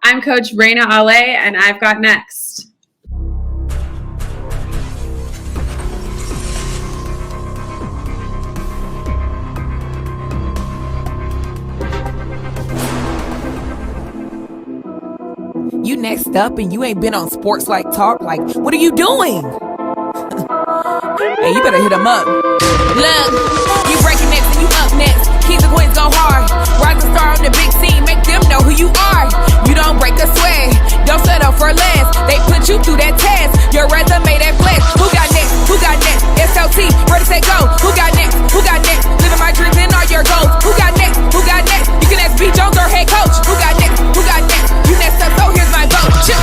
I'm Coach Rheina Ale, and I've got next. You next up and you ain't been on Sportslifetalk. Like, what are you doing? Hey, you better hit them up. Look, you breaking next and you up next. Kings and queens go hard. Rise and star on the big scene. Make them know who you are. You don't break a sweat. Don't settle for less. They put you through that test. Your resume that flex. Who got next? Who got next? SLT, ready, set, go. Who got next? Who got next? Living my dreams and all your goals. Who got next? Who got next? You can ask B. Jones or head coach. Who got next? Who got next? You next up, so here's my vote. Chill.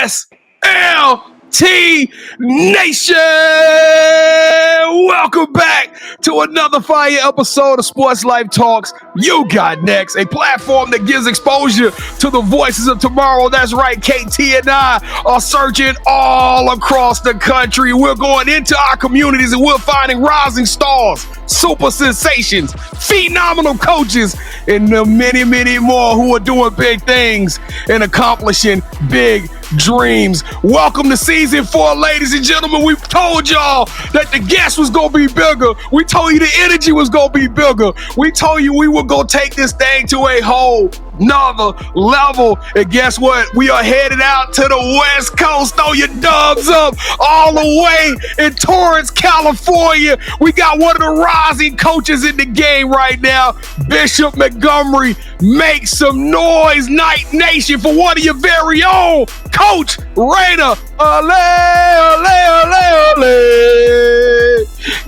SLT Nation! Welcome back to another fire episode of Sports Life Talks You Got Next, a platform that gives exposure to the voices of tomorrow. That's right, KT and I are searching all across the country. We're going into our communities and we're finding rising stars, super sensations, phenomenal coaches, and the many, many more who are doing big things and accomplishing big dreams. Welcome to season 4, ladies and gentlemen. We told y'all that the guest was gonna be bigger. We told you the energy was gonna be bigger. We told you we were gonna take this thing to a whole nother level. And guess what? We are headed out to the West Coast. Throw your dubs up all the way in Torrance, California. We got one of the rising coaches in the game right now, Bishop Montgomery. Make some noise, Night Nation, for one of your very own, Coach Rheina Ale.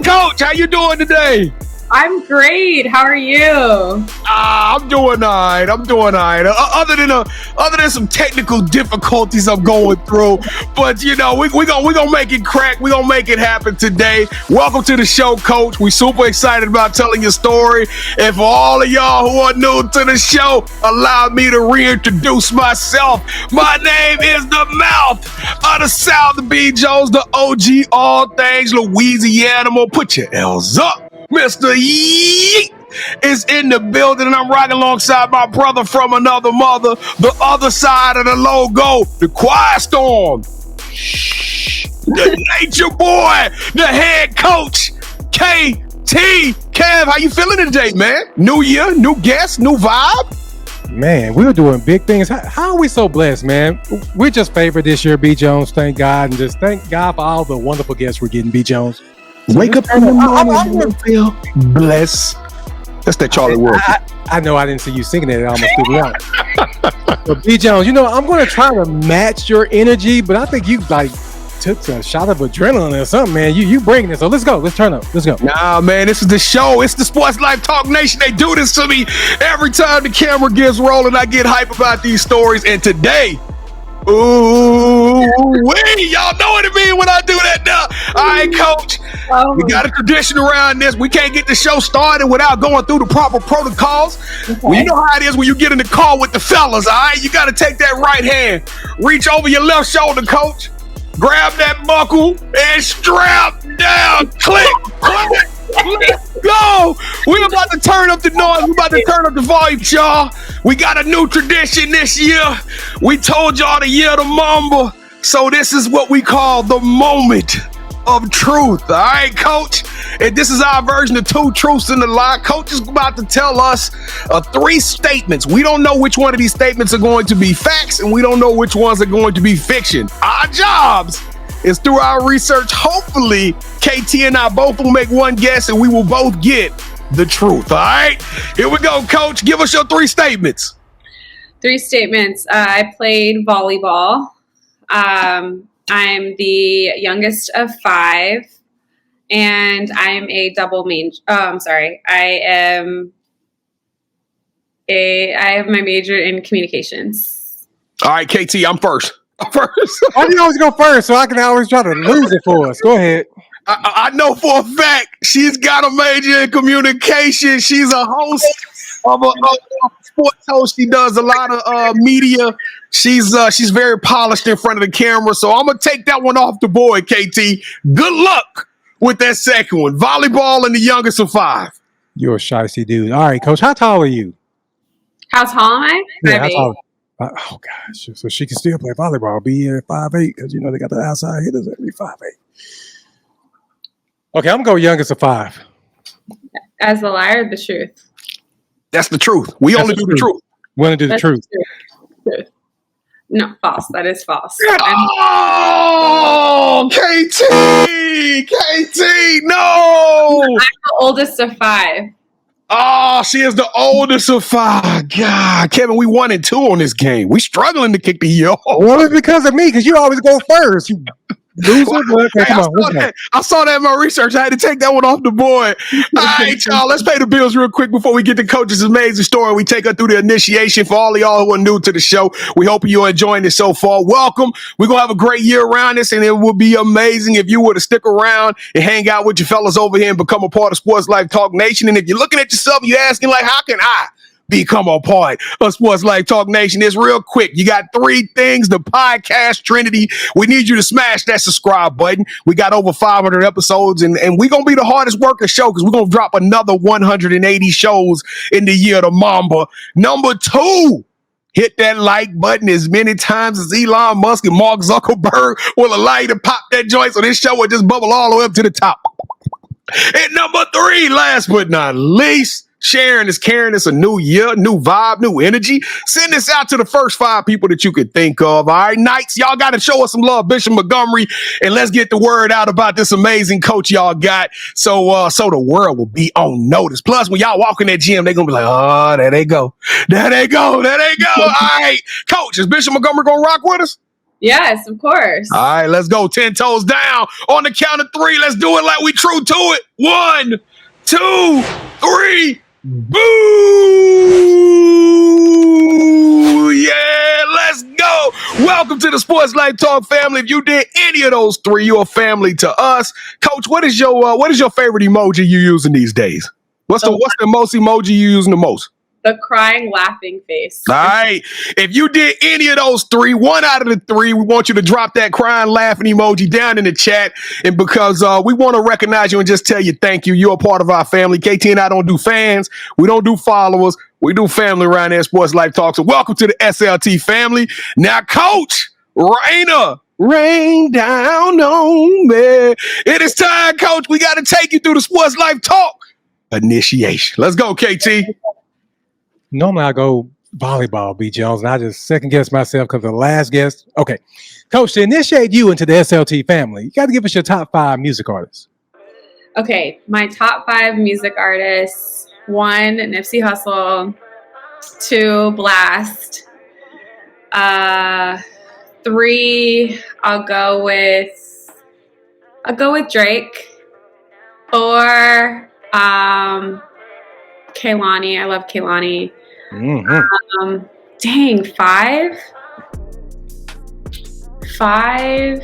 Coach, how you doing today? I'm great. How are you? I'm doing all right. Other than some technical difficulties I'm going through, but you know we gonna make it crack. We gonna make it happen today. Welcome to the show, Coach. We super excited about telling your story. And for all of y'all who are new to the show, allow me to reintroduce myself. My name is the mouth of the South, the B. Jones, the OG, all things Louisiana. Put your L's up. Mr. Yeet is in the building, and I'm riding alongside my brother from another mother, the other side of the logo, the Quiet Storm, the nature boy, the head coach, KT. Kev, how you feeling today, man? New year, new guest, new vibe? Man, we were doing big things. How are we so blessed, man? We're just favored this year, B. Jones. Thank God, and just thank God for all the wonderful guests we're getting, B. Jones. Wake up in the morning and feel blessed. That's that Charlie Ward. I know I didn't see you singing it. It almost threw me out. But B. Jones, you know, I'm going to try to match your energy, but I think you took a shot of adrenaline or something, man. You bringing it. So let's go. Let's turn up. Let's go. Nah, man, this is the show. It's the Sports Life Talk Nation. They do this to me every time the camera gets rolling. I get hype about these stories. And today, ooh, y'all know what it means when I do that now. All right, Coach. We got a tradition around this. We can't get the show started without going through the proper protocols. Okay. Well, you know how it is when you get in the car with the fellas, all right? You got to take that right hand, reach over your left shoulder, Coach. Grab that buckle and strap down. Click, click. Let's go. We're about to turn up the noise. We're about to turn up the volume, y'all. We got a new tradition this year. We told y'all the year of the Mamba. So this is what we call the moment of truth. All right, Coach? And this is our version of two truths and a lie. Coach is about to tell us 3 statements. We don't know which one of these statements are going to be facts, and we don't know which ones are going to be fiction. Our jobs is through our research. Hopefully, KT and I both will make one guess and we will both get the truth. All right, here we go, Coach. Give us your 3 statements. 3 statements. I played volleyball. I'm the youngest of 5, and I'm a double major. I have my major in communications. All right, KT, I'm first. Why do you always go first? So I can always try to lose it for us. Go ahead. I know for a fact she's got a major in communication. She's a host of a sports host. She does a lot of media. She's very polished in front of the camera. So I'm gonna take that one off the board, KT. Good luck with that second one. Volleyball and the youngest of 5. You're a shicey dude. All right, Coach, how tall are you? How tall am I? Yeah, how 5'8". tall? Oh gosh, so she can still play volleyball, be 5'8", because you know they got the outside hitters that be 5'8". Okay, I'm gonna go youngest of 5. As the lie or the truth? That's the truth. We That's only the do truth. the truth. We want to do the That's truth. Truth. No, false. That is false. Oh, KT, no. I'm the oldest of 5. Oh, she is the oldest of 5. God, Kevin, we 1 and 2 on this game. We struggling to kick the year off. Well, it's because of me, because you always go first. You loser. Okay, come on. I saw that in my research. I had to take that one off the board. All right, y'all. Let's pay the bills real quick before we get to Coach's amazing story. We take her through the initiation. For all of y'all who are new to the show, we hope you're enjoying it so far. Welcome. We're going to have a great year around this, and it would be amazing if you were to stick around and hang out with your fellas over here and become a part of Sports Life Talk Nation. And if you're looking at yourself, you're asking, like, how can I become a part of Sports Life Talk Nation? It's real quick. You got 3 things, the podcast Trinity. We need you to smash that subscribe button. We got over 500 episodes, and we're going to be the hardest working show because we're going to drop another 180 shows in the year of Mamba. Number 2, hit that like button as many times as Elon Musk and Mark Zuckerberg will allow you to pop that joint, so this show will just bubble all the way up to the top. And number 3, last but not least, sharing is caring. It's a new year, new vibe, new energy. Send this out to the first 5 people that you could think of. All right, Knights, y'all got to show us some love, Bishop Montgomery, and let's get the word out about this amazing coach y'all got, so the world will be on notice. Plus, when y'all walk in that gym, they're gonna be like, oh, there they go. All right, Coach, is Bishop Montgomery gonna rock with us? Yes, of course. All right, let's go. 10 toes down on the count of 3. Let's do it like we true to it. 1, 2, 3. Boo! Yeah, let's go. Welcome to the Sports Life Talk family. If you did any of those 3, you're a family to us. Coach, what is your favorite emoji you using these days? What's the most emoji you using the most? The crying, laughing face. All right. If you did any of those 3, 1 out of the 3, we want you to drop that crying, laughing emoji down in the chat. And because we want to recognize you and just tell you thank you. You're a part of our family. KT and I don't do fans. We don't do followers. We do family around here at Sports Life Talk. So welcome to the SLT family. Now, Coach Rheina, rain down on me. It is time, Coach. We got to take you through the Sports Life Talk initiation. Let's go, KT. Normally I go volleyball, B. Jones, and I just second guess myself because the last guest. Okay, Coach, to initiate you into the SLT family, you got to give us your top 5 music artists. Okay, my top 5 music artists: 1, Nipsey Hussle; 2, Blast; 3, I'll go with Drake; 4, Kehlani. I love Kehlani. Mm-hmm. 5.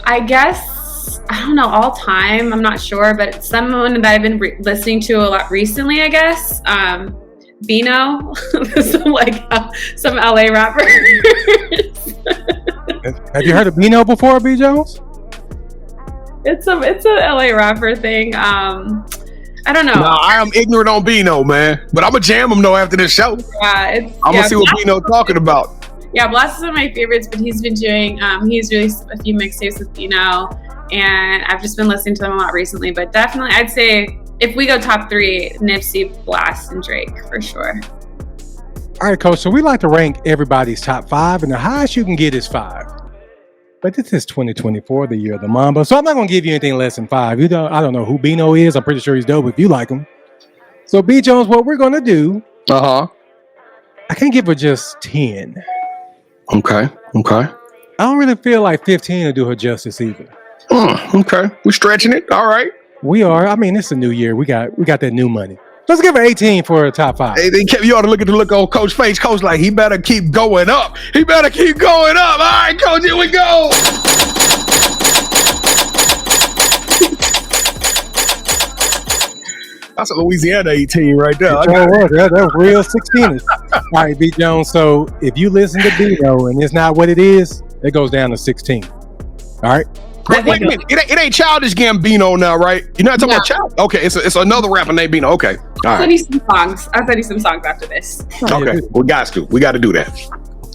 I guess, I don't know, all time. I'm not sure, but it's someone that I've been listening to a lot recently, I guess. Bino, some LA rapper. Have you heard of Bino before, B. Jones? It's a LA rapper thing. I don't know. Nah, I am ignorant on Bino, man. But I'm going to jam him, though, after this show. Yeah, I'm going to see what Bino's talking about. Yeah, Blast is one of my favorites, but he's been doing, he's released a few mixtapes with Bino, and I've just been listening to them a lot recently. But definitely, I'd say if we go top 3, Nipsey, Blast, and Drake, for sure. All right, Coach, so we like to rank everybody's top 5, and the highest you can get is 5. But this is 2024, the year of the Mamba. So I'm not going to give you anything less than 5. I don't know who Bino is. I'm pretty sure he's dope if you like him. So B. Jones, what we're going to do. I can't give her just 10. Okay. I don't really feel like 15 will do her justice either. Okay. We're stretching it. All right. We are. I mean, it's a new year. We got that new money. Let's give her 18 for a top 5. Hey, you ought to look at the look on Coach's face. Coach, like, he better keep going up. All right, Coach, here we go. That's a Louisiana 18 right there. That was real 16ers. All right, B. Jones. So if you listen to Bino and it's not what it is, it goes down to 16. All right. Wait a minute. It ain't Childish Gambino now, right? You're not talking about Child. Okay, it's another rapper named Bino. Okay. All right. I'll send you some songs. I'll send you some songs after this. Okay. We got to do that.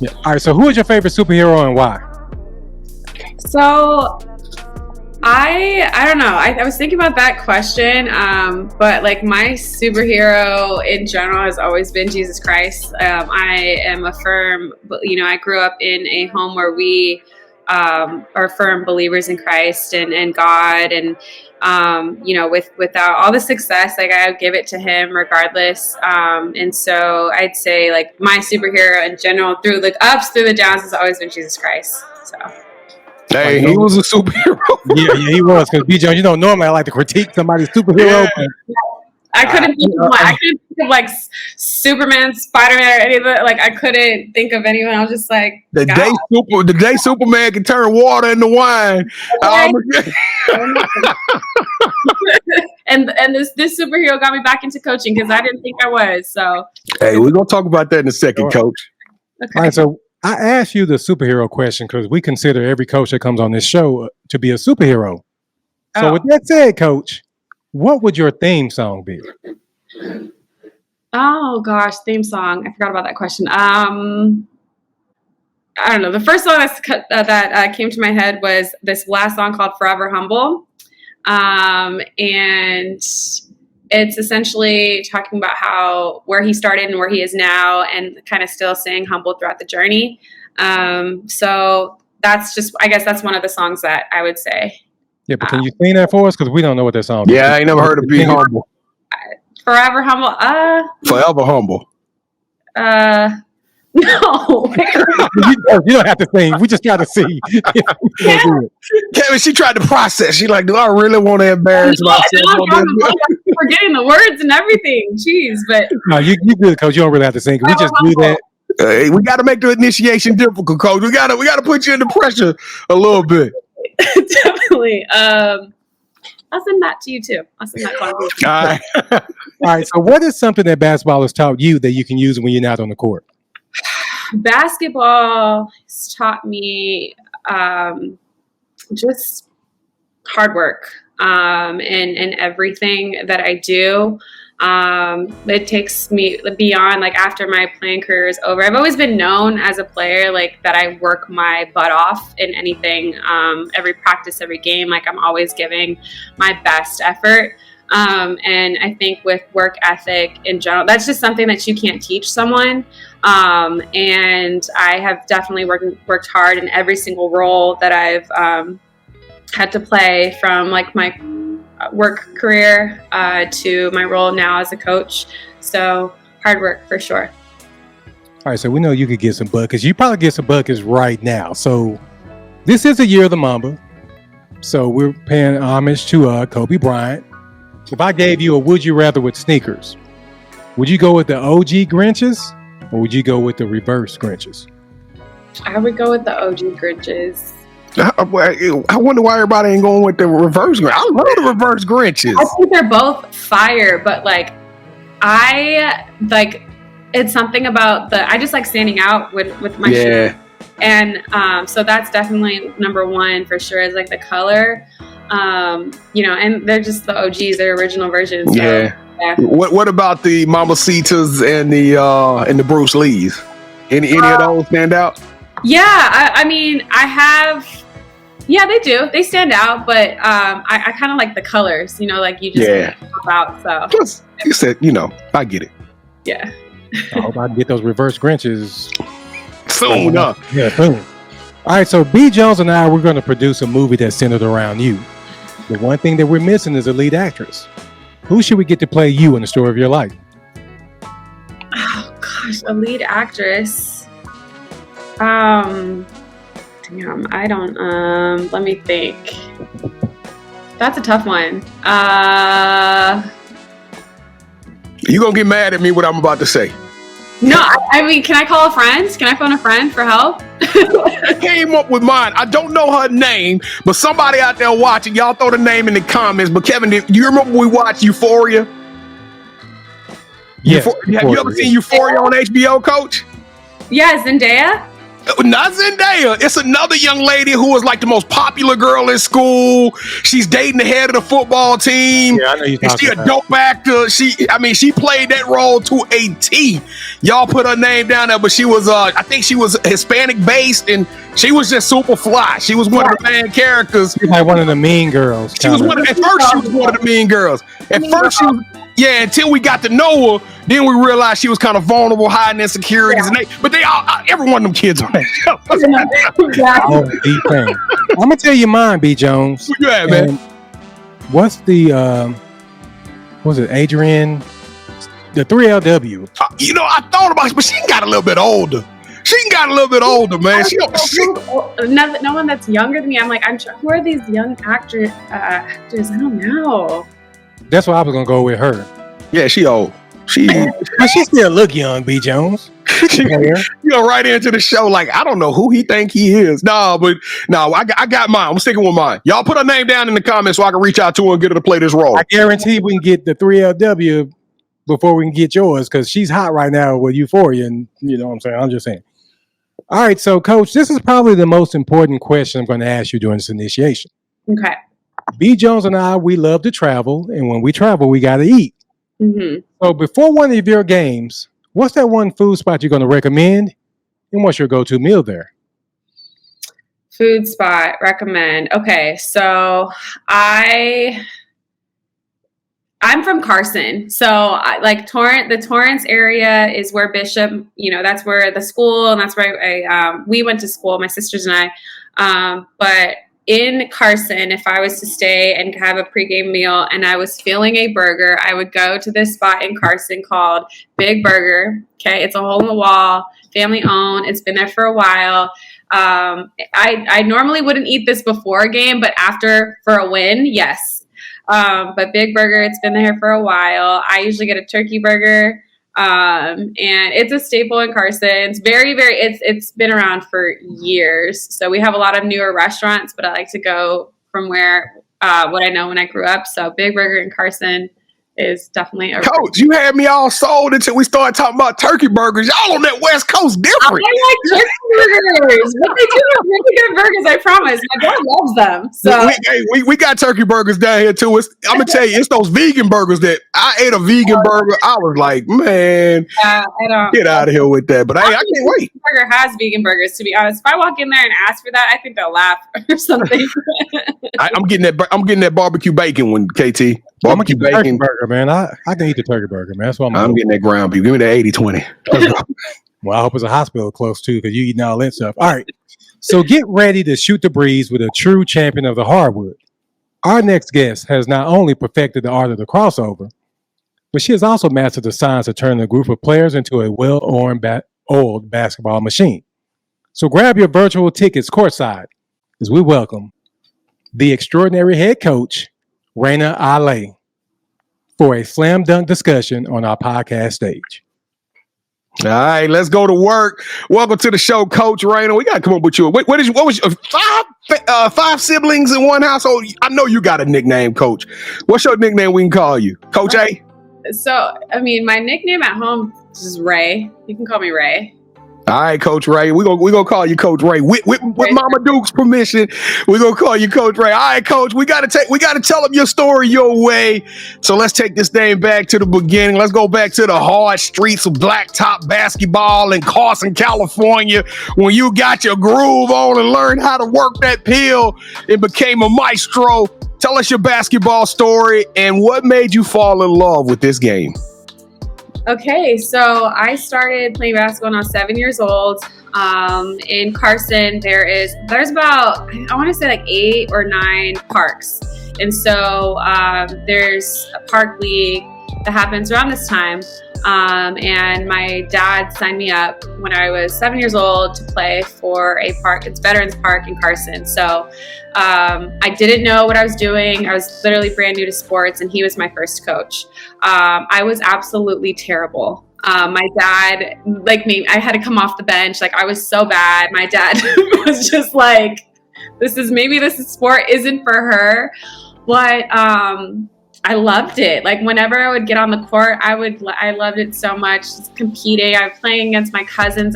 Yeah. All right. So who is your favorite superhero and why? So I don't know. I was thinking about that question, but like my superhero in general has always been Jesus Christ. I am a firm, I grew up in a home where we are firm believers in Christ and God, and without all the success, like I would give it to Him regardless. And so I'd say like my superhero in general, through the ups, through the downs, has always been Jesus Christ. So. Hey, he was a superhero. yeah, he was. Because B. Jones, normally I like to critique somebody's superhero. Yeah. I couldn't think of one. I couldn't think of like Superman, Spider-Man, or anything. Like I couldn't think of anyone. I was just like, the day Superman can turn water into wine. and this superhero got me back into coaching because I didn't think I was. So hey, we're gonna talk about that in a second, Coach. Okay. All right, so I asked you the superhero question because we consider every coach that comes on this show to be a superhero. So with that said, Coach, what would your theme song be? Oh gosh, theme song. I forgot about that question. I don't know. The first song that came to my head was this last song called "Forever Humble," and it's essentially talking about where he started and where he is now, and kind of still staying humble throughout the journey. So I guess that's one of the songs that I would say. Yeah, but can you sing that for us? Because we don't know what that song is. Yeah, I ain't never heard of Be Humble. Forever Humble. Forever Humble. No. You don't have to sing. We just try to see. Kevin, she tried to process. She like, do I really want to embarrass myself? I'm forgetting the words and everything. Jeez, but no, you good, Coach. You don't really have to sing. We just do that. Hey, we got to make the initiation difficult, Coach. We got to put you under pressure a little bit. Definitely. I'll send that to you too. I'll send that to you. All right. All right. So, what is something that basketball has taught you that you can use when you're not on the court? Basketball has taught me just hard work in everything that I do. It takes me beyond, like, after my playing career is over. I've always been known as a player, like, that I work my butt off in anything, every practice, every game. Like, I'm always giving my best effort. And I think with work ethic in general, that's just something that you can't teach someone. And I have definitely worked hard in every single role that I've had to play, from like my work career to my role now as a coach. So hard work for sure. All right, so we know you could get some buckets. You probably get some buckets right now. So this is the year of the Mamba. So we're paying homage to Kobe Bryant. If I gave you a would you rather with sneakers, would you go with the OG Grinches or would you go with the reverse Grinches? I would go with the OG Grinches. I wonder why everybody ain't going with the reverse Grinch. I love the reverse Grinches. I think they're both fire, but like it's something about I just like standing out with my shoes. And so that's definitely number one for sure, is like the color. And they're just the OGs, they're original versions. So, yeah. What about the Mamacitas and the Bruce Lees? Any of those stand out? Yeah, I mean, I have. Yeah, they do. They stand out, but I kind of like the colors. Like you just pop out. So plus, you said, I get it. Yeah. I hope I can get those reverse Grinches soon. Yeah, soon. All right, so B. Jones and I, we're going to produce a movie that's centered around you. The one thing that we're missing is a lead actress. Who should we get to play you in the story of your life? Oh gosh, a lead actress. Damn, I don't. Let me think. That's a tough one. You gonna get mad at me what I'm about to say? No, I mean, can I call a friend? Can I phone a friend for help? I came up with mine. I don't know her name, but somebody out there watching, y'all throw the name in the comments. But Kevin, do you remember we watched Euphoria? Yes. Have you ever seen Euphoria on HBO, Coach? Yeah, Zendaya. Not Zendaya. It's another young lady who was like the most popular girl in school. She's dating the head of the football team. Yeah, I know you're And she talking a about. dope actor. She played that role to a T. Y'all put her name down there, but she was I think she was Hispanic based, and she was just super fly. She was one of the main characters. She's like one of the mean girls. She was at first she was one of the mean girls. At first she was, until we got to know her, then we realized she was kind of vulnerable, hiding insecurities, but they all, every one of them kids on that show. I'm gonna tell you mine, B. Jones. Who you at, man? What's the was it Adrian? The 3LW. I thought about it, but she got a little bit older. Man. No one that's younger than me. I'm like, who are these young actors? I don't know. That's why I was gonna go with her. Yeah, she old. But she still look young, B. Jones. You go right into the show like, I don't know who he think he is. I got mine. I'm sticking with mine. Y'all put her name down in the comments so I can reach out to her and get her to play this role. I guarantee we can get the 3LW before we can get yours, because she's hot right now with Euphoria, and you know what I'm saying? I'm just saying. All right, so Coach, this is probably the most important question I'm going to ask you during this initiation. Okay. B. Jones and I, we love to travel, and when we travel, we got to eat. Mm-hmm. So before one of your games, what's that one food spot you're going to recommend, and what's your go-to meal there? Food spot recommend. Okay, so I'm from Carson, so the Torrance area is where Bishop, that's where the school, and that's where we went to school, my sisters and I. But in Carson, if I was to stay and have a pregame meal and I was feeling a burger, I would go to this spot in Carson called Big Burger. Okay, it's a hole in the wall, family owned. It's been there for a while. I normally wouldn't eat this before a game, but after for a win, yes. But Big Burger, it's been there for a while. I usually get a turkey burger, and it's a staple in Carson. It's it's been around for years. So we have a lot of newer restaurants, but I like to go from what I know when I grew up. So Big Burger in Carson is definitely a Coach, you had me all sold until we started talking about turkey burgers. Y'all on that West Coast different. I like turkey burgers, but they do have really good burgers, I promise. My dad loves them. So we got turkey burgers down here too. I'm gonna tell you, it's those vegan burgers that I ate a vegan burger. I was like, man, I don't get out of here with that. But I can't wait. Burger has vegan burgers, to be honest. If I walk in there and ask for that, I think they'll laugh or something. I'm getting that barbecue bacon one, KT. Barbecue bacon burger, man. I can eat the turkey burger, man. That's what I'm getting that ground beef. Give me that 80-20. Well, I hope it's a hospital close too, because you eating all that stuff. All right. So get ready to shoot the breeze with a true champion of the hardwood. Our next guest has not only perfected the art of the crossover, but she has also mastered the science of turning a group of players into a well-oiled basketball machine. So grab your virtual tickets courtside as we welcome the extraordinary head coach, Rheina Ale, for a slam dunk discussion on our podcast stage. All right, let's go to work. Welcome to the show, Coach Rheina. We got to come up with you. What was your five siblings in one household? I know you got a nickname, Coach. What's your nickname we can call you? Coach A? So, my nickname at home is Ray. You can call me Ray. All right, Coach Ray. We're gonna call you Coach Ray. With Mama Duke's permission, we're gonna call you Coach Ray. All right, Coach. We gotta tell them your story your way. So let's take this thing back to the beginning. Let's go back to the hard streets of blacktop basketball in Carson, California, when you got your groove on and learned how to work that pill and became a maestro. Tell us your basketball story and what made you fall in love with this game. Okay, so I started playing basketball when I was 7 years old. In Carson, there's about, I want to say like 8 or 9 parks. And so there's a park league that happens around this time. And my dad signed me up when I was 7 years old to play for a park. It's Veterans Park in Carson. So I didn't know what I was doing. I was literally brand new to sports, and he was my first coach. I was absolutely terrible. My dad, like me, I had to come off the bench. Like, I was so bad. My dad was just like, this is sport isn't for her. But I loved it. Like whenever I would get on the court, I loved it so much. Just competing. I was playing against my cousins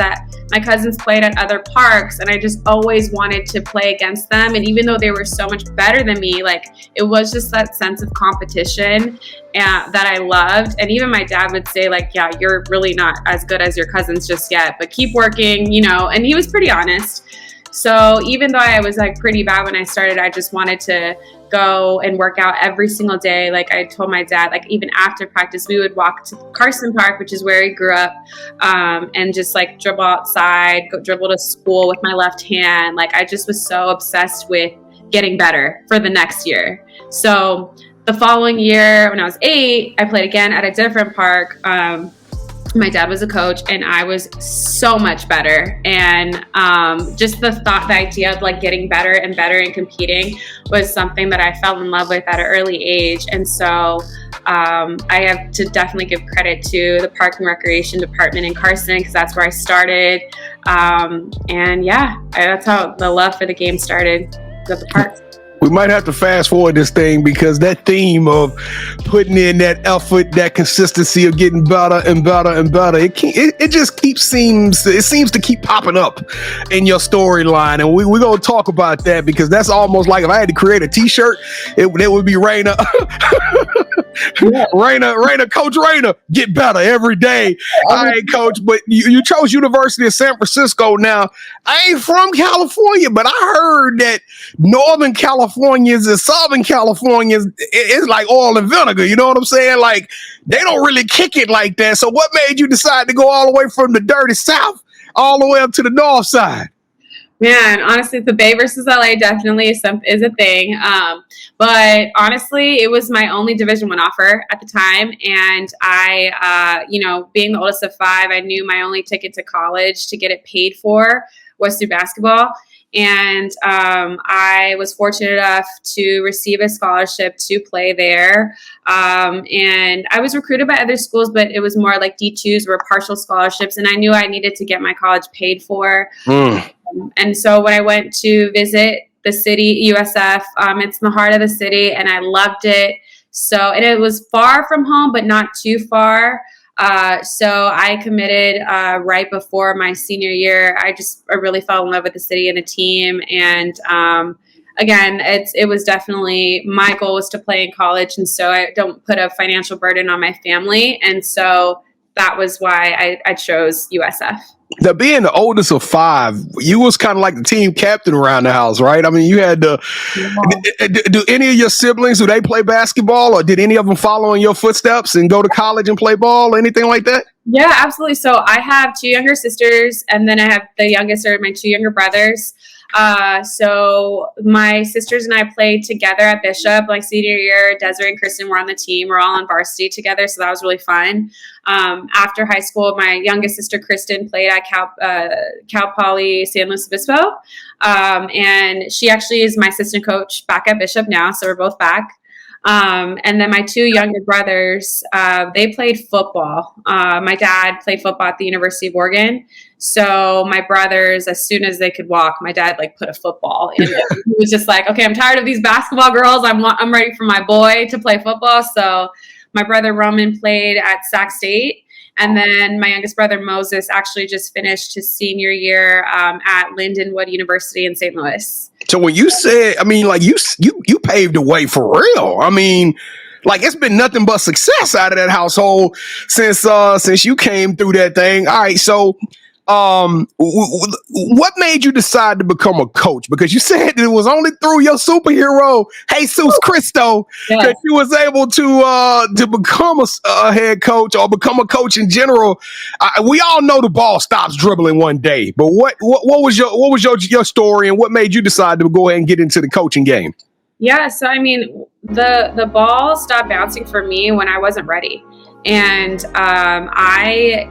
played at other parks, and I just always wanted to play against them. And even though they were so much better than me, like it was just that sense of competition that I loved. And even my dad would say like, yeah, you're really not as good as your cousins just yet, but keep working, and he was pretty honest. So even though I was like pretty bad when I started, I just wanted to go and work out every single day. Like I told my dad, like even after practice, we would walk to Carson Park, which is where he grew up, and just like dribble outside, go dribble to school with my left hand. Like I just was so obsessed with getting better for the next year. So the following year, when I was 8, I played again at a different park. My dad was a coach, and I was so much better. And just the idea of like getting better and better and competing was something that I fell in love with at an early age. And so I have to definitely give credit to the Park and Recreation Department in Carson, because that's where I started. And yeah, that's how the love for the game started at the park. We might have to fast forward this thing, because that theme of putting in that effort, that consistency of getting better and better and better, it seems to keep popping up in your storyline. And we're going to talk about that, because that's almost like if I had to create a t-shirt, it would be Rheina. Rheina, Coach Rheina, get better every day. All right, Coach, but you chose University of San Francisco. Now, I ain't from California, but I heard that Northern Californians and Southern Californians, it's like oil and vinegar. You know what I'm saying? Like, they don't really kick it like that. So what made you decide to go all the way from the dirty South all the way up to the North side? Man, honestly, the Bay versus LA definitely is a thing. But honestly, it was my only Division I offer at the time. And I, being the oldest of 5, I knew my only ticket to college to get it paid for was through basketball. And I was fortunate enough to receive a scholarship to play there. And I was recruited by other schools, but it was more like D2s were partial scholarships. And I knew I needed to get my college paid for. And so when I went to visit the city, USF, it's in the heart of the city, and I loved it. So, and it was far from home, but not too far. So I committed right before my senior year. I really fell in love with the city and the team. And again, it was definitely, my goal was to play in college. And so I don't put a financial burden on my family. And so that was why I chose USF. Now, being the oldest of 5, you was kind of like the team captain around the house, right? I mean, you had to. Yeah. Do any of your siblings, do they play basketball, or did any of them follow in your footsteps and go to college and play ball, or anything like that? Yeah, absolutely. So I have 2 younger sisters, and then I have the youngest are my 2 younger brothers. So my sisters and I played together at Bishop, like senior year. Desiree and Kristen were on the team. We're all on varsity together, so that was really fun. After high school, my youngest sister Kristen played at Cal Poly San Luis Obispo, and she actually is my assistant coach back at Bishop now. So we're both back. And then my 2 younger brothers, they played football. My dad played football at the University of Oregon. So my brothers, as soon as they could walk, my dad put a football in it. He was just like, okay, I'm tired of these basketball girls. I'm ready for my boy to play football. So my brother Roman played at Sac State. And then my youngest brother Moses actually just finished his senior year at Lindenwood University in St. Louis. So when you said, I mean, like you paved the way for real. I mean, like it's been nothing but success out of that household since you came through that thing. All right, so what made you decide to become a coach? Because you said that it was only through your superhero, Jesus Cristo, that you was able to become a head coach or become a coach in general. We all know the ball stops dribbling one day, but what was your story, and what made you decide to go ahead and get into the coaching game? Yeah, so I mean, the ball stopped bouncing for me when I wasn't ready. And I,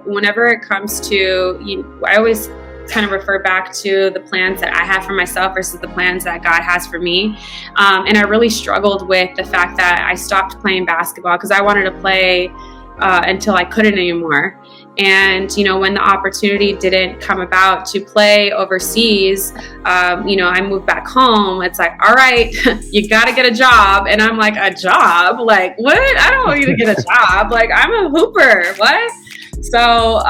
whenever it comes to, I always kind of refer back to the plans that I have for myself versus the plans that God has for me. And I really struggled with the fact that I stopped playing basketball because I wanted to play until I couldn't anymore. And, when the opportunity didn't come about to play overseas, I moved back home. It's like, all right, you got to get a job. And I'm like, a job? Like, what? I don't want you to get a job. Like, I'm a hooper. What? So,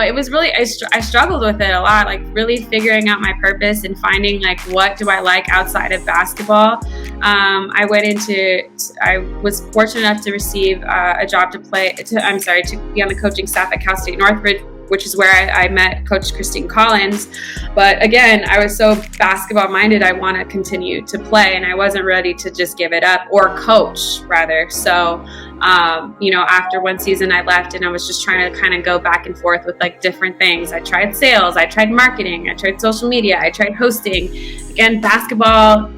it was really, I struggled with it a lot, like really figuring out my purpose and finding like, what do I like outside of basketball? I was fortunate enough to receive a job to be on the coaching staff at Cal State Northridge, which is where I met Coach Christine Collins. But again, I was so basketball minded, I want to continue to play, and I wasn't ready to just give it up, or coach rather. So, after one season I left, and I was just trying to kind of go back and forth with like different things. I tried sales, I tried marketing, I tried social media, I tried hosting. Again, basketball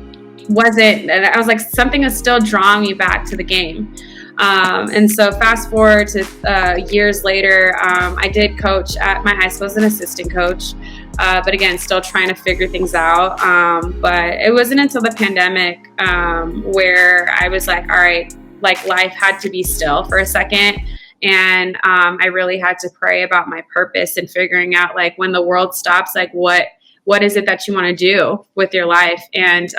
wasn't, and I was like, something is still drawing me back to the game. And so fast forward to years later, I did coach at my high school as an assistant coach, but again, still trying to figure things out. But it wasn't until the pandemic where I was like, all right, like life had to be still for a second. And I really had to pray about my purpose and figuring out like when the world stops, like what is it that you want to do with your life? And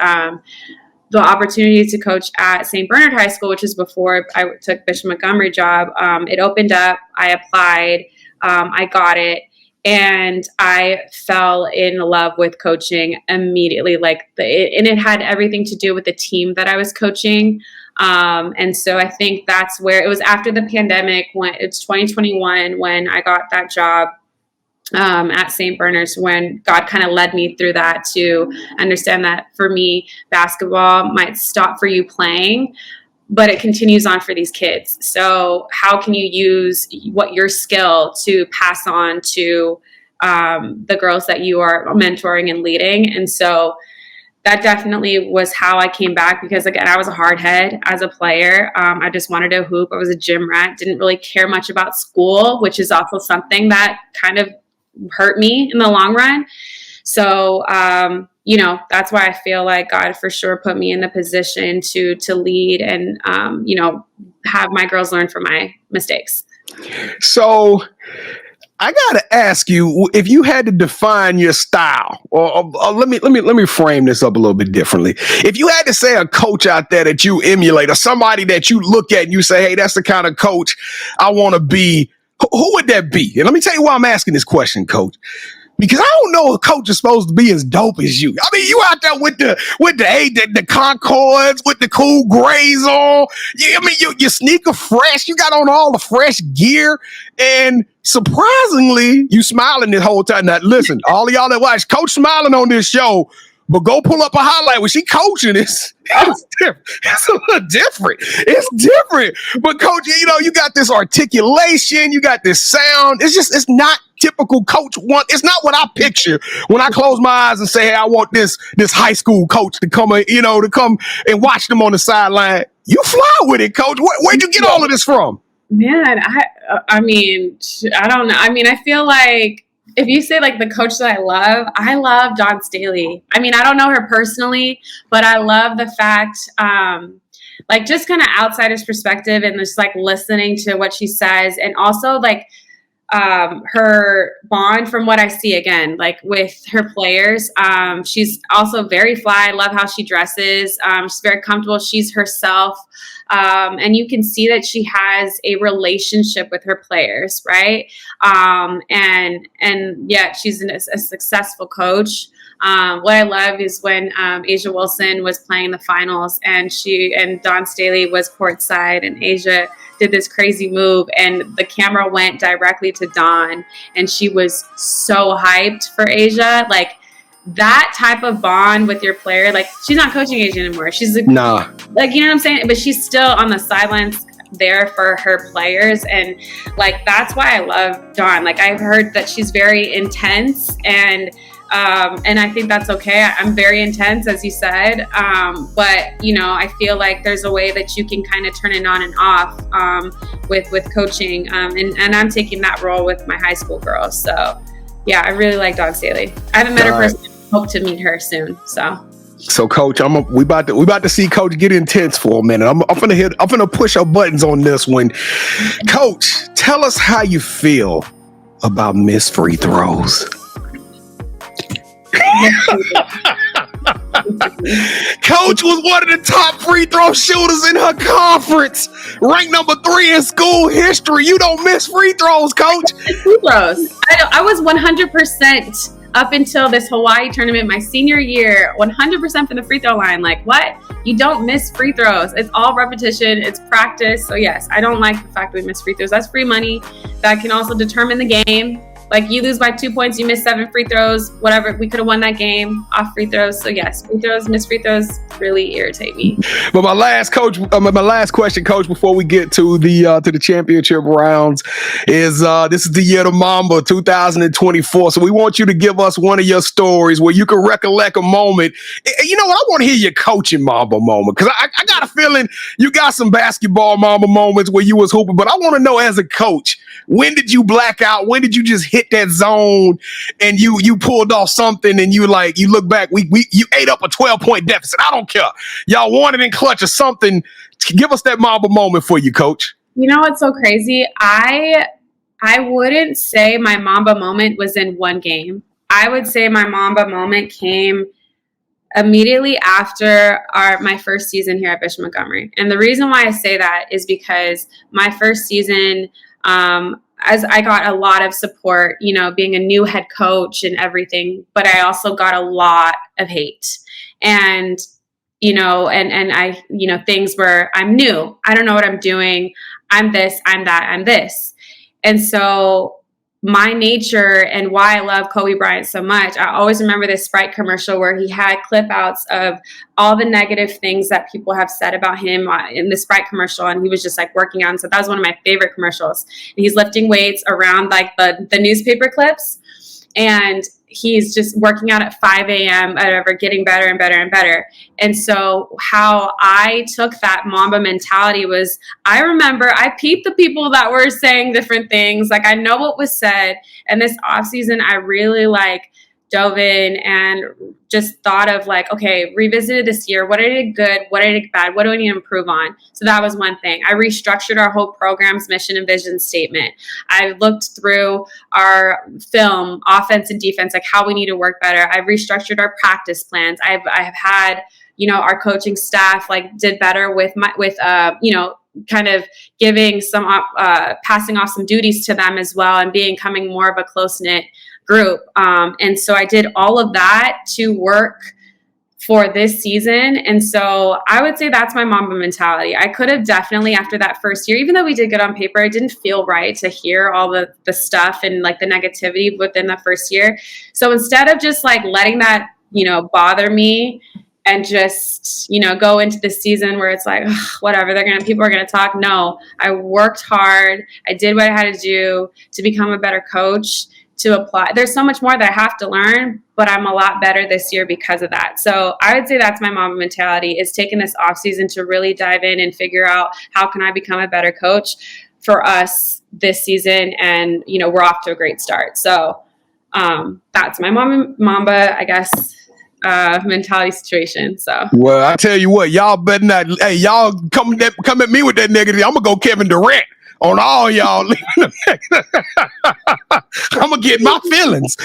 the opportunity to coach at St. Bernard High School, which is before I took Bishop Montgomery job, it opened up. I applied, I got it, and I fell in love with coaching immediately. And it had everything to do with the team that I was coaching. And so I think that's where it was after the pandemic, when it's 2021 when I got that job at St. Bernard's, when God kind of led me through that to understand that for me, basketball might stop for you playing, but it continues on for these kids. So how can you use your skill to pass on to the girls that you are mentoring and leading? And so that definitely was how I came back, because again, I was a hard head as a player. I just wanted to hoop. I was a gym rat, didn't really care much about school, which is also something that kind of hurt me in the long run. So, that's why I feel like God for sure put me in the position to lead and, have my girls learn from my mistakes. So I got to ask you, if you had to define your style, or let me frame this up a little bit differently. If you had to say a coach out there that you emulate, or somebody that you look at and you say, hey, that's the kind of coach I want to be, who would that be? And let me tell you why I'm asking this question, Coach. Because I don't know if a coach is supposed to be as dope as you. I mean, you out there with the Concords, with the cool grays on. Your sneaker fresh. You got on all the fresh gear. And surprisingly, you smiling this whole time. Now, listen, all of y'all that watch, Coach smiling on this show, but go pull up a highlight when she coaching. It's different. It's a little different. It's different. But Coach, you got this articulation. You got this sound. It's not typical coach one. It's not what I picture when I close my eyes and say, hey, I want this high school coach to come and watch them on the sideline. You fly with it, Coach. Where'd you get all of this from? Man, I don't know. I mean, I feel like if you say like the coach that I love Dawn Staley. I mean, I don't know her personally, but I love the fact, like just kind of outsider's perspective and just like listening to what she says, and also like her bond from what I see again, like with her players. She's also very fly. I love how she dresses. She's very comfortable. She's herself. And you can see that she has a relationship with her players, right? And yet she's a successful coach. What I love is when Asia Wilson was playing the finals, and Dawn Staley was courtside, and Asia did this crazy move, and the camera went directly to Dawn, and she was so hyped for Asia. Like that type of bond with your player, like she's not coaching Asia anymore. She's like, you know what I'm saying? But she's still on the sidelines there for her players. And like, that's why I love Dawn. Like I've heard that she's very intense, and I think that's okay. I'm very intense, as you said. But I feel like there's a way that you can kind of turn it on and off, with coaching. And I'm taking that role with my high school girls. So yeah, I really like Dawn Staley. I haven't met her personally. Hope to meet her soon. So So, Coach, we about to see Coach get intense for a minute. I'm gonna push our buttons on this one. Coach, tell us how you feel about missed free throws. Coach was one of the top free throw shooters in her conference, ranked number 3 in school history. You don't miss free throws, Coach. Free throws. I was 100% up until this Hawaii tournament, my senior year, 100% from the free throw line. Like, what? You don't miss free throws. It's all repetition. It's practice. So yes, I don't like the fact that we miss free throws. That's free money that can also determine the game. Like, you lose by 2 points, you miss 7 free throws, whatever. We could have won that game off free throws. So yes, free throws, missed free throws really irritate me. But my last question, Coach, before we get to the championship rounds, is this is the year of Mamba 2024. So we want you to give us one of your stories where you can recollect a moment. You know what? I want to hear your coaching Mamba moment, because I got a feeling you got some basketball Mamba moments where you was hooping. But I want to know, as a coach, when did you black out? When did you just hit that zone and you pulled off something and you look back, you ate up a 12-point deficit? I don't care. Y'all won it in clutch or something. Give us that Mamba moment for you, Coach. You know what's so crazy? I wouldn't say my Mamba moment was in one game. I would say my Mamba moment came immediately after my first season here at Bishop Montgomery. And the reason why I say that is because my first season, as I got a lot of support, you know, being a new head coach and everything, but I also got a lot of hate. And, you know, and I, you know, things where I'm new, I don't know what I'm doing, I'm this, I'm that, I'm this. And so my nature and why I love Kobe Bryant so much, I always remember this Sprite commercial where he had clip outs of all the negative things that people have said about him in the Sprite commercial, and he was just like working on. So that was one of my favorite commercials. And he's lifting weights around like the newspaper clips, and he's just working out at 5 a.m. whatever, getting better and better and better. And so how I took that Mamba mentality was, I remember I peeped the people that were saying different things. Like, I know what was said. And this off season, I really dove in and just thought of okay, revisited this year. What I did good? What I did bad? What do I need to improve on? So that was one thing. I restructured our whole program's mission and vision statement. I looked through our film, offense and defense, how we need to work better. I restructured our practice plans. I have had, you know, our coaching staff did better with you know, kind of giving some passing off some duties to them as well, and becoming more of a close-knit group. And so I did all of that to work for this season. And so I would say that's my Mamba mentality. I could have definitely, after that first year, even though we did good on paper, it didn't feel right to hear all the stuff and the negativity within the first year. So instead of just letting that, you know, bother me, and just, you know, go into the season where it's whatever, people are gonna talk. No, I worked hard. I did what I had to do to become a better coach, to apply. There's so much more that I have to learn, but I'm a lot better this year because of that. So I would say that's my Mamba mentality, is taking this off season to really dive in and figure out how can I become a better coach for us this season. And, you know, we're off to a great start. So that's my Mamba, I guess, mentality situation. So, well, I tell you what, y'all better not. Hey, y'all come at me with that negative. I'm gonna go Kevin Durant on all y'all. I'm gonna get my feelings.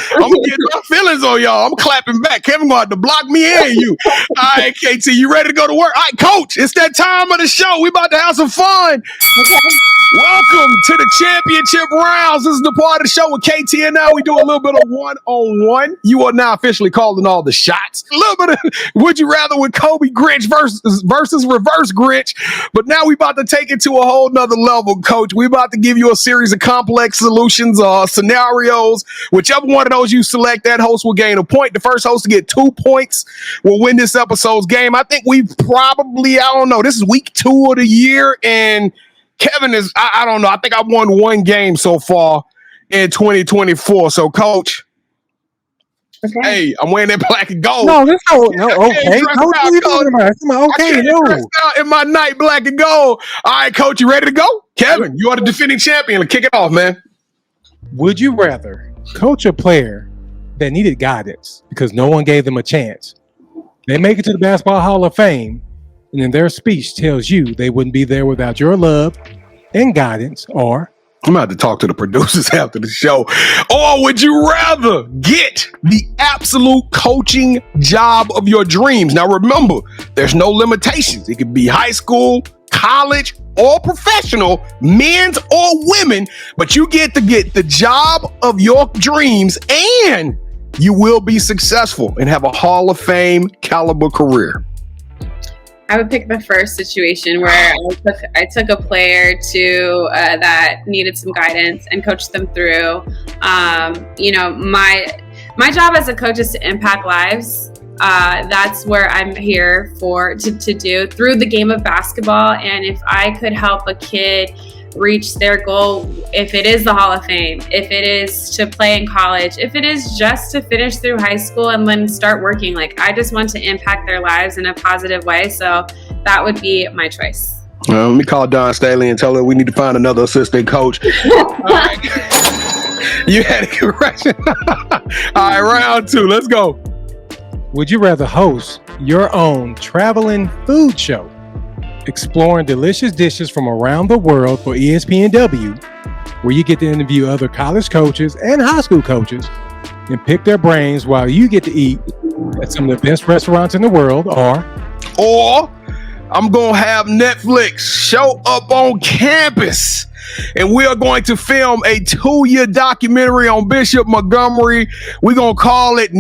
On y'all. I'm clapping back. Kevin gonna have to block me and you. All right, KT, you ready to go to work? All right, Coach, it's that time of the show. We about to have some fun. Okay. Welcome to the championship rounds. This is the part of the show with KT and now we do a little bit of one-on-one. You are now officially calling all the shots. A little bit of Would You Rather with Kobe Grinch versus Reverse Grinch. But now we about to take it to a whole nother level, Coach. We about to give you a series of complex solutions, scenarios. Whichever one of those you select, that host will gain a point. The first host to get 2 points will win this episode's game. I think we probably, I don't know, this is week 2 of the year, and Kevin is, I don't know, I think I won 1 game so far in 2024. So, Coach, okay. Hey, I'm wearing that black and gold. No, this no, okay. Okay, no. Dressed out in my night black and gold. All right, Coach, you ready to go? Kevin, you are the defending champion. Kick it off, man. Would you rather coach a player that needed guidance because no one gave them a chance, They make it to the Basketball Hall of Fame, and in their speech tells you they wouldn't be there without your love and guidance, or I'm about to talk to the producers after the show. Or would you rather get the absolute coaching job of your dreams? Now, remember, there's no limitations. It could be high school, college, or professional, men's or women, but you get to get the job of your dreams, and you will be successful and have a Hall of Fame caliber career. I would pick the first situation where I took a player to that needed some guidance and coached them through. My job as a coach is to impact lives. That's where I'm here to do through the game of basketball. And if I could help a kid reach their goal, if it is the Hall of Fame, if it is to play in college, if it is just to finish through high school and then start working, like I just want to impact their lives in a positive way. So that would be my choice. Let me call Don Staley and tell her we need to find another assistant coach. All right. You had a correction. All right, round 2. Let's go. would you rather host your own traveling food show, exploring delicious dishes from around the world for ESPNW, where you get to interview other college coaches and high school coaches and pick their brains while you get to eat at some of the best restaurants in the world, or I'm going to have Netflix show up on campus and we are going to film a 2-year documentary on Bishop Montgomery. We're going to call it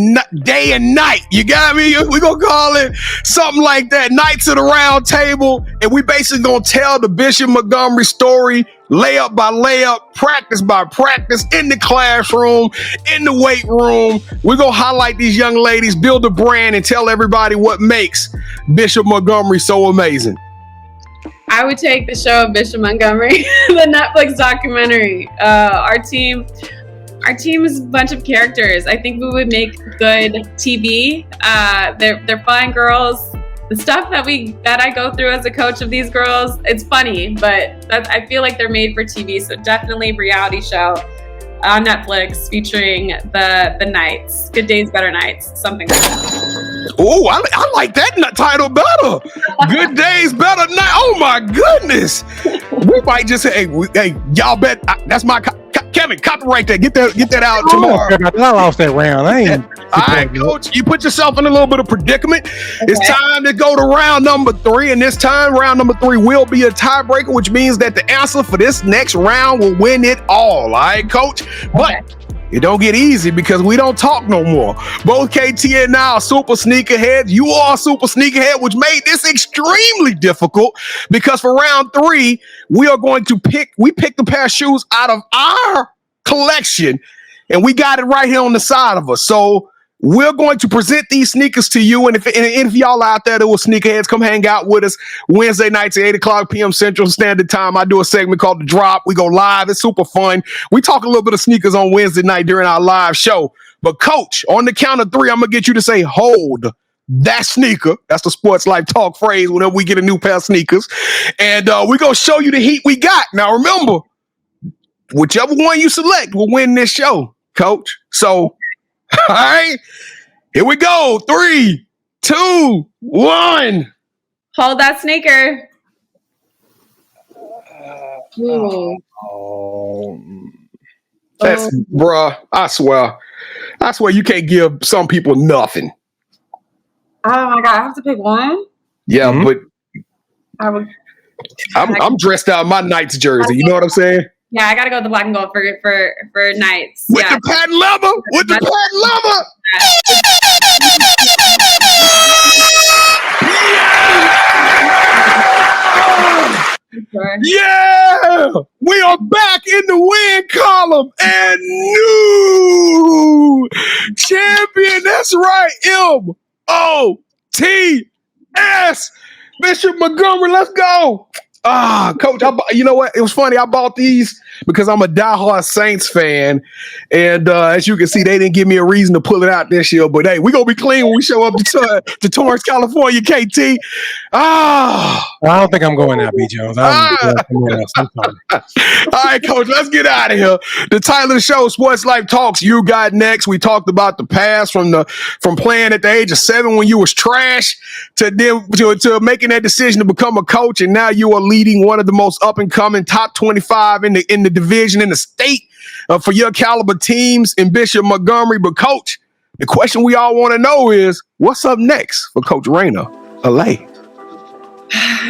Day and Night. You got me? We're going to call it something like that, Nights at the Round Table. And we basically going to tell the Bishop Montgomery story, layup by layup, practice by practice, in the classroom, in the weight room. We're going to highlight these young ladies, build a brand, and tell everybody what makes Bishop Montgomery so amazing. I would take the show of Bishop Montgomery, the Netflix documentary. Our team is a bunch of characters. I think we would make good TV. They're fun girls. The stuff that I go through as a coach of these girls, it's funny, but I feel like they're made for TV. So definitely reality show on Netflix featuring the nights, good days, better nights, something like that. Oh, I like that title better. Good days, better night. Oh my goodness. We might just say, hey, y'all bet. That's my Kevin, copyright that. Get that out tomorrow. I lost that round. All right, coach, you put yourself in a little bit of predicament. Okay. It's time to go to round number 3. And this time, round number 3 will be a tiebreaker, which means that the answer for this next round will win it all. All right, coach? But it don't get easy because we don't talk no more. Both KT and I are super sneakerheads. You are a super sneakerhead, which made this extremely difficult because for round 3, we are going to pick the pair of shoes out of our collection, and we got it right here on the side of us. So we're going to present these sneakers to you. And if y'all out there that were sneakerheads, come hang out with us Wednesday nights at 8:00 p.m. Central Standard Time. I do a segment called The Drop. We go live. It's super fun. We talk a little bit of sneakers on Wednesday night during our live show. But coach, on the count of 3, I'm going to get you to say, hold that sneaker. That's the Sports Life Talk phrase whenever we get a new pair of sneakers. And we're going to show you the heat we got. Now, remember, whichever one you select will win this show, coach. So, all right, here we go. 3, 2, 1. Hold that sneaker. That's bruh. I swear you can't give some people nothing. Oh my God, I have to pick one. Yeah, but I'm dressed out in my Knights jersey. You know what I'm saying? Yeah, I gotta go with the black and gold for Knights. With the patent leather? With the patent leather? Yeah! We are back in the win column and new champion. That's right. MOTS. Bishop Montgomery, let's go. Coach, you know what? It was funny. I bought these because I'm a diehard Saints fan. And as you can see, they didn't give me a reason to pull it out this year. But hey, we're going to be clean when we show up to Torrance, California, KT. I don't think I'm going out, B. Jones. All right, Coach, let's get out of here. The title of the show, Sports Life Talks You Got Next. We talked about the past from playing at the age of 7 when you was trash to making that decision to become a coach. And now you are leading one of the most up-and-coming top 25 in the division in the state for your caliber teams in Bishop Montgomery. But, Coach, the question we all want to know is, what's up next for Coach Rheina Ale?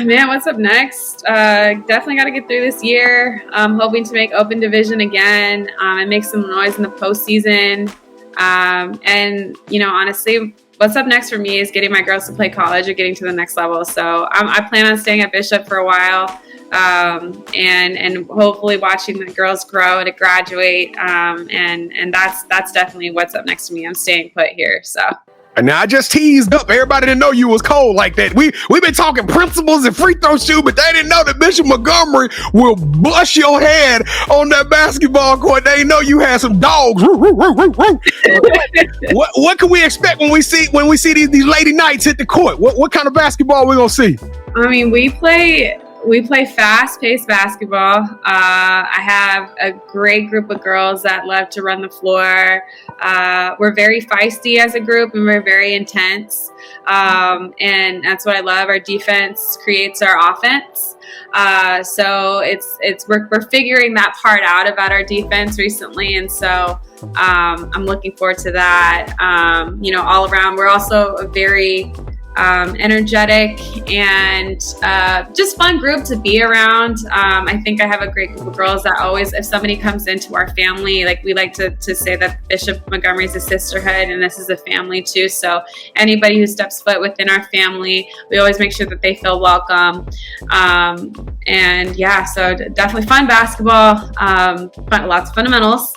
Man, what's up next? Definitely got to get through this year. I'm hoping to make open division again and make some noise in the postseason. And, honestly, what's up next for me is getting my girls to play college or getting to the next level. So I plan on staying at Bishop for a while and hopefully watching the girls grow and graduate. And that's definitely what's up next to me. I'm staying put here. So. And now I just teased up. Everybody didn't know you was cold like that. We've been talking principles and free throw shoot, but they didn't know that Bishop Montgomery will bust your head on that basketball court. They didn't know you had some dogs. What can we expect when we see these lady knights hit the court? What kind of basketball we gonna see? I mean, we play fast-paced basketball. I have a great group of girls that love to run the floor. We're very feisty as a group, and we're very intense. And that's what I love. Our defense creates our offense. So we're figuring that part out about our defense recently, and so I'm looking forward to that. All around, we're also a very energetic and just fun group to be around. I think I have a great group of girls that always, if somebody comes into our family, like we like to say that Bishop Montgomery is a sisterhood and this is a family too. So anybody who steps foot within our family, we always make sure that they feel welcome. And yeah, so definitely fun basketball, lots of fundamentals.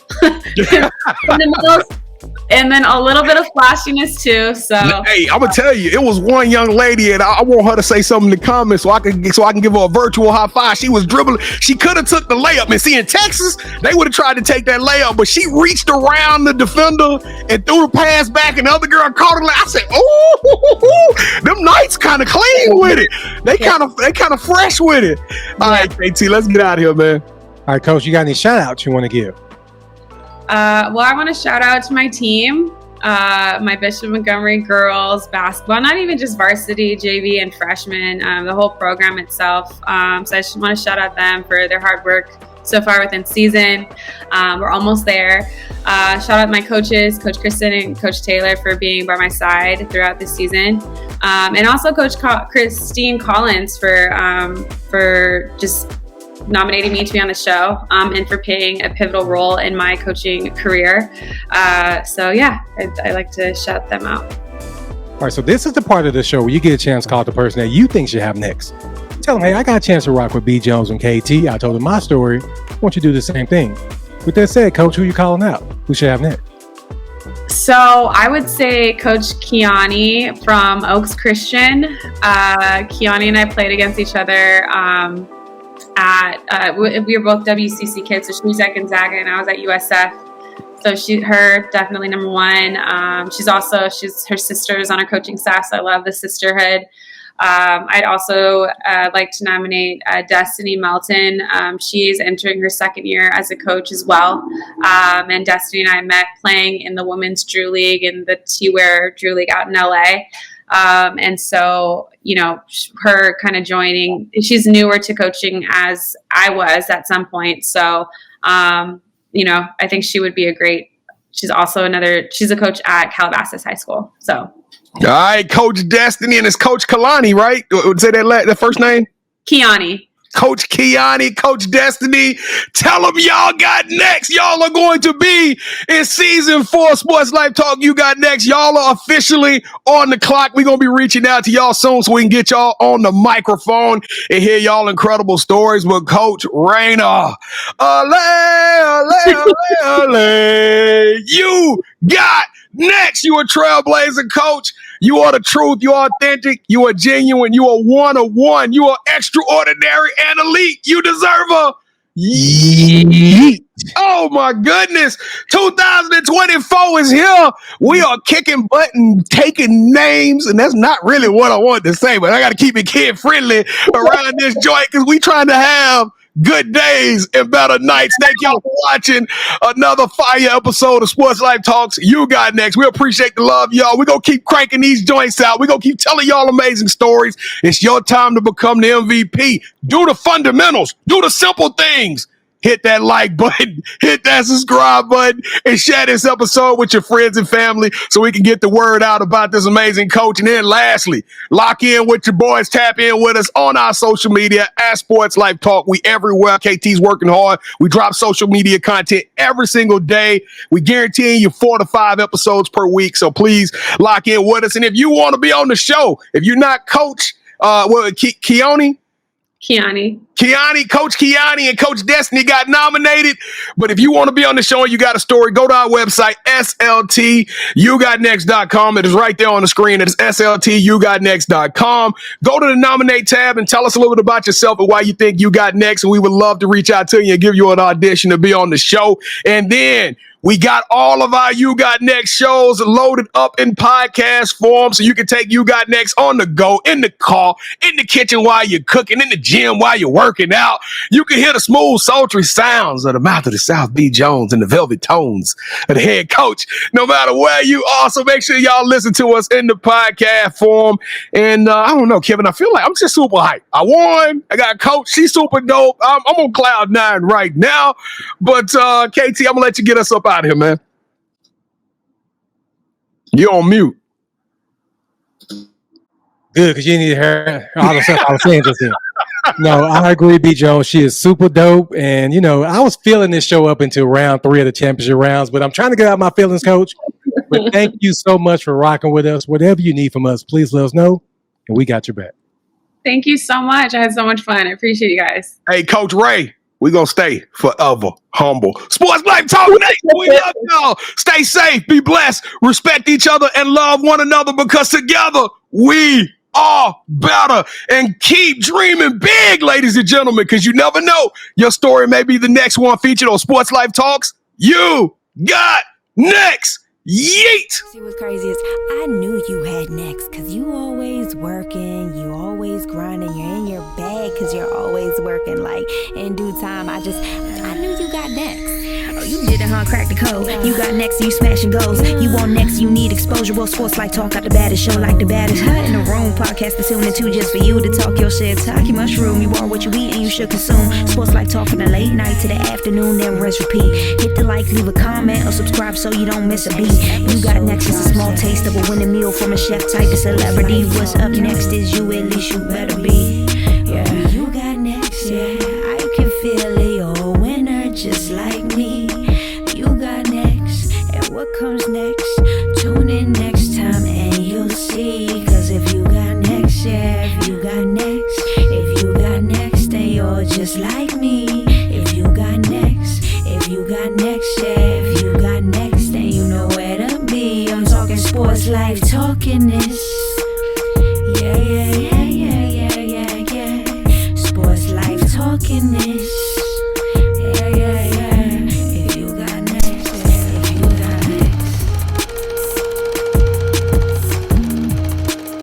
And then a little bit of flashiness too. So hey, I'm gonna tell you, it was one young lady, and I want her to say something in the comments so I can give her a virtual high five. She was dribbling. She could have took the layup. And see, in Texas, they would have tried to take that layup, but she reached around the defender and threw the pass back, and the other girl caught it. I said, "Oh, them Knights kind of clean with it. They kind of fresh with it." All right, KT, let's get out of here, man. All right, Coach, you got any shout outs you want to give? Well, I want to shout out to my team, my Bishop Montgomery girls basketball, not even just varsity, JV, and freshmen, the whole program itself. So I just want to shout out them for their hard work so far within season. We're almost there. Shout out my coaches, Coach Carson and Coach Taylor, for being by my side throughout this season. And also Coach Christine Collins for just nominating me to be on the show and for playing a pivotal role in my coaching career. So yeah, I like to shout them out. All right, so this is the part of the show where you get a chance to call the person that you think should have next. Tell them, hey, I got a chance to rock with B. Jones and KT. I told them my story. Why don't you do the same thing? With that said, Coach, who you calling out? Who should have next? So I would say Coach Kiani from Oaks Christian. Kiani and I played against each other we were both WCC kids, so she was at Gonzaga and I was at USF. So her definitely number one. She's her sisters on our coaching staff, so I love the sisterhood. I'd also like to nominate Destiny Melton. She's entering her second year as a coach as well. And Destiny and I met playing in the Women's Drew League and the T-Wear Drew League out in LA. And so, her kind of joining, she's newer to coaching as I was at some point. So, I think she would be she's a coach at Calabasas High School. So. All right, Coach Destiny, and it's Coach Kalani, right? Say that first name? Kiani. Coach Kiani, Coach Destiny, tell them y'all got next. Y'all are going to be in season 4 Sports Life Talk You Got Next. Y'all are officially on the clock. We're going to be reaching out to y'all soon so we can get y'all on the microphone and hear y'all incredible stories with Coach Rheina. Ale, you got next. You a trailblazer, coach. You are the truth. You are authentic. You are genuine. You are one of one. You are extraordinary and elite. You deserve a yeet. Oh my goodness. 2024 is here. We are kicking butt and taking names. And that's not really what I wanted to say, but I got to keep it kid friendly around this joint because we trying to have good days and better nights. Thank y'all for watching another fire episode of Sports Life Talks You Got Next. We appreciate the love, y'all. We're going to keep cranking these joints out. We're going to keep telling y'all amazing stories. It's your time to become the MVP. Do the fundamentals. Do the simple things. Hit that like button, hit that subscribe button, and share this episode with your friends and family so we can get the word out about this amazing coach. And then lastly, lock in with your boys. Tap in with us on our social media at Sports Life Talk. We everywhere. KT's working hard. We drop social media content every single day. We guarantee you 4 to 5 episodes per week. So please lock in with us. And if you want to be on the show, if you're not Coach Coach Kiani and Coach Destiny got nominated. But if you want to be on the show and you got a story, go to our website, SLTYouGotNext.com. It is right there on the screen. It is SLTYouGotNext.com. Go to the nominate tab and tell us a little bit about yourself and why you think you got next. And we would love to reach out to you and give you an audition to be on the show. And then we got all of our You Got Next shows loaded up in podcast form so you can take You Got Next on the go, in the car, in the kitchen while you're cooking, in the gym while you're working out. You can hear the smooth, sultry sounds of the mouth of the South B. Jones and the velvet tones of the head coach, no matter where you are. So make sure y'all listen to us in the podcast form. And I don't know, Kevin, I feel like I'm just super hyped. I won. I got a coach. She's super dope. I'm on cloud 9 right now. But KT, I'm going to let you get us up out of here, man. You're on mute. Good, because you need to hear all the stuff I was saying just then. No, I agree, B. Jones. She is super dope. And, I was feeling this show up until round 3 of the championship rounds, but I'm trying to get out my feelings, Coach. But thank you so much for rocking with us. Whatever you need from us, please let us know, and we got your back. Thank you so much. I had so much fun. I appreciate you guys. Hey, Coach Ray. We're going to stay forever humble. Sports Life Talk Nation, we love y'all. Stay safe, be blessed, respect each other, and love one another because together we are better. And keep dreaming big, ladies and gentlemen, because you never know. Your story may be the next one featured on Sports Life Talks You Got Next. Yeet! See what's crazy is I knew you had next because you always working, you always grinding, you're in your bag because you're always working. Like in due time, I knew you got next. Oh, you did it, huh? Crack the code. You got next, you smashing goals. You want next, you need exposure. Well, Sports Like Talk got the baddest show, like the baddest hut in the room. Podcast to tune into just for you to talk your shit. Talk your mushroom. You are what you eat and you should consume. Sports Like Talk from the late night to the afternoon, then rest repeat. Hit the like, leave a comment, or subscribe so you don't miss a beat. You Got Next is a small taste of a winning meal from a chef type of celebrity. What's up next is you, at least you better be. Yeah, you got next, yeah. I can feel it, you're a winner just like me. You got next, and what comes next? Tune in next time and you'll see. Cause if you got next, yeah, if you got next, then you're just like